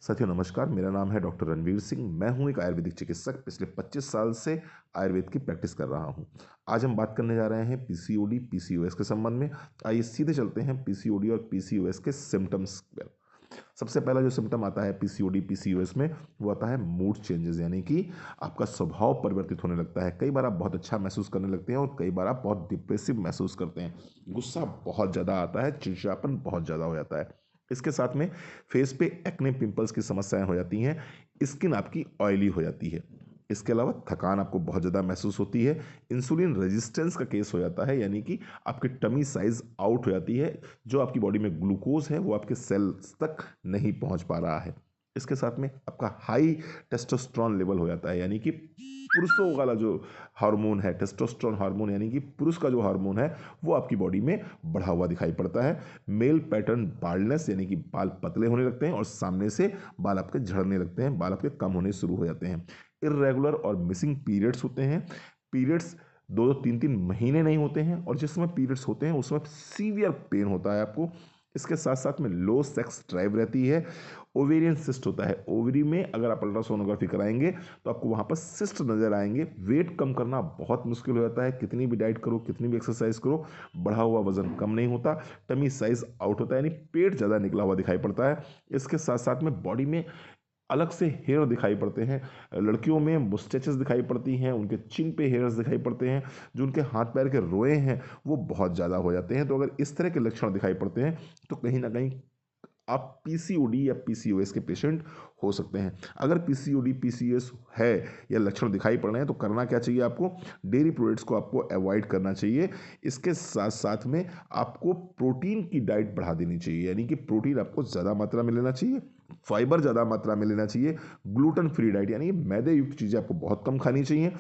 साथियों नमस्कार, मेरा नाम है डॉक्टर रणवीर सिंह। मैं हूं एक आयुर्वेदिक चिकित्सक। पिछले 25 साल से आयुर्वेद की प्रैक्टिस कर रहा हूं। आज हम बात करने जा रहे हैं पीसीओडी पीसीओएस के संबंध में। आइए सीधे चलते हैं पीसीओडी और पीसीओएस के सिम्टम्स पर। सबसे पहला जो सिम्टम आता है पीसीओडी पीसीओएस में, वो आता है मूड चेंजेस, यानी कि आपका स्वभाव परिवर्तित होने लगता है। कई बार आप बहुत अच्छा महसूस करने लगते हैं और कई बार आप बहुत डिप्रेसिव महसूस करते हैं। गुस्सा बहुत ज़्यादा आता है, चिड़चिड़ापन बहुत ज़्यादा हो जाता है। इसके साथ में फेस पे एक्ने पिंपल्स की समस्याएं हो जाती हैं। स्किन आपकी ऑयली हो जाती है। इसके अलावा थकान आपको बहुत ज़्यादा महसूस होती है। इंसुलिन रेजिस्टेंस का केस हो जाता है, यानी कि आपकी टमी साइज आउट हो जाती है। जो आपकी बॉडी में ग्लूकोज है वो आपके सेल्स तक नहीं पहुंच पा रहा है। इसके साथ में आपका हाई टेस्टोस्टेरोन लेवल हो जाता है, यानी कि पुरुषों वाला जो हार्मोन है टेस्टोस्टेरोन हार्मोन, यानी कि पुरुष का जो हार्मोन है वो आपकी बॉडी में बढ़ा हुआ दिखाई पड़ता है। मेल पैटर्न बाल्डनेस, यानी कि बाल पतले होने लगते हैं और सामने से बाल आपके झड़ने लगते हैं, बाल आपके कम होने शुरू हो जाते हैं। इर्रेगुलर और मिसिंग पीरियड्स होते हैं। पीरियड्स 2-3 महीने नहीं होते हैं और जिस समय पीरियड्स होते हैं उस समय सीवियर पेन होता है आपको। इसके साथ साथ में लो सेक्स ड्राइव रहती है। ओवेरियन सिस्ट होता है। ओवरी में अगर आप अल्ट्रासोनोग्राफी कराएंगे तो आपको वहाँ पर सिस्ट नजर आएंगे। वेट कम करना बहुत मुश्किल हो जाता है। कितनी भी डाइट करो, कितनी भी एक्सरसाइज करो, बढ़ा हुआ वजन कम नहीं होता। टमी साइज आउट होता है, यानी पेट ज़्यादा निकला हुआ दिखाई पड़ता है। इसके साथ साथ में बॉडी में अलग से हेयर दिखाई पड़ते हैं। लड़कियों में मुस्टैचेस दिखाई पड़ती हैं, उनके चिन पे हेयर्स दिखाई पड़ते हैं। जो उनके हाथ पैर के रोए हैं वो बहुत ज़्यादा हो जाते हैं। तो अगर इस तरह के लक्षण दिखाई पड़ते हैं तो कहीं ना कहीं आप पीसीओडी या पीसीओएस के पेशेंट हो सकते हैं। अगर पीसीओडी पीसीओएस है या लक्षण दिखाई पड़ रहे हैं तो करना क्या चाहिए आपको? डेयरी प्रोडक्ट्स को आपको अवॉइड करना चाहिए। इसके साथ साथ में आपको प्रोटीन की डाइट बढ़ा देनी चाहिए, यानी कि प्रोटीन आपको ज़्यादा मात्रा में लेना चाहिए, फाइबर ज़्यादा मात्रा में लेना चाहिए। ग्लूटेन फ्री डाइट, यानी मैदे युक्त चीज़ें आपको बहुत कम खानी चाहिए।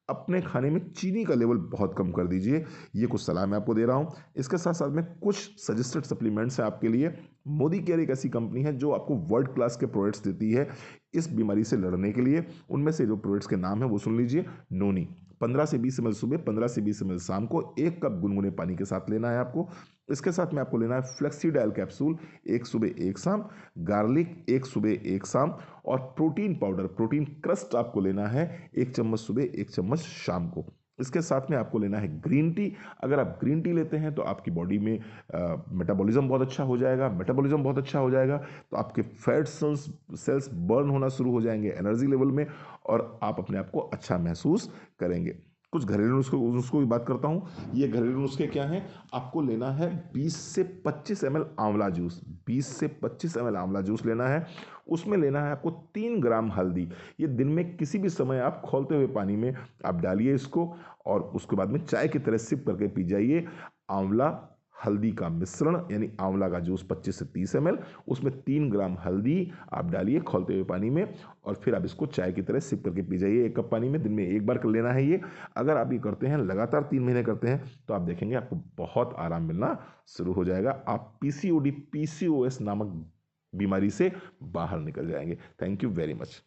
अपने खाने में चीनी का लेवल बहुत कम कर दीजिए। ये कुछ सलाह मैं आपको दे रहा हूँ। इसके साथ साथ में कुछ सजेस्टेड सप्लीमेंट्स हैं आपके लिए। मोदी केयर एक ऐसी कंपनी है जो आपको वर्ल्ड क्लास के प्रोडक्ट्स देती है इस बीमारी से लड़ने के लिए। उनमें से जो प्रोडक्ट्स के नाम है वो सुन लीजिए। नोनी 15 से 20 ml सुबह, 15 से 20 ml शाम को 1 कप गुनगुने पानी के साथ लेना है आपको। इसके साथ में आपको लेना है फ्लेक्सीडाइल कैप्सूल, एक सुबह एक शाम। गार्लिक, एक सुबह एक शाम। और प्रोटीन पाउडर, प्रोटीन क्रस्ट आपको लेना है 1 चम्मच सुबह 1 चम्मच शाम को। इसके साथ में आपको लेना है ग्रीन टी। अगर आप ग्रीन टी लेते हैं तो आपकी बॉडी में मेटाबॉलिज्म बहुत अच्छा हो जाएगा। मेटाबॉलिज्म बहुत अच्छा हो जाएगा तो आपके फैट सेल्स बर्न होना शुरू हो जाएंगे एनर्जी लेवल में, और आप अपने आप को अच्छा महसूस करेंगे। कुछ घरेलू नुस्खे उसको भी बात करता हूँ। ये घरेलू नुस्खे क्या हैं? आपको लेना है 20 से 25 ml आंवला जूस। 20 से 25 ml आंवला जूस लेना है। उसमें लेना है आपको 3 ग्राम हल्दी। ये दिन में किसी भी समय आप खौलते हुए पानी में आप डालिए इसको, और उसके बाद में चाय की तरह सिप करके पी जाइए। आंवला हल्दी का मिश्रण, यानी आंवला का जूस 25 से 30 ml, उसमें 3 ग्राम हल्दी आप डालिए खौलते हुए पानी में, और फिर आप इसको चाय की तरह सिप करके पी जाइए। 1 कप पानी में दिन में एक बार कर लेना है ये। अगर आप ये करते हैं, लगातार 3 महीने करते हैं, तो आप देखेंगे आपको बहुत आराम मिलना शुरू हो जाएगा। आप पीसीओडी पीसीओएस नामक बीमारी से बाहर निकल जाएंगे। Thank you very much.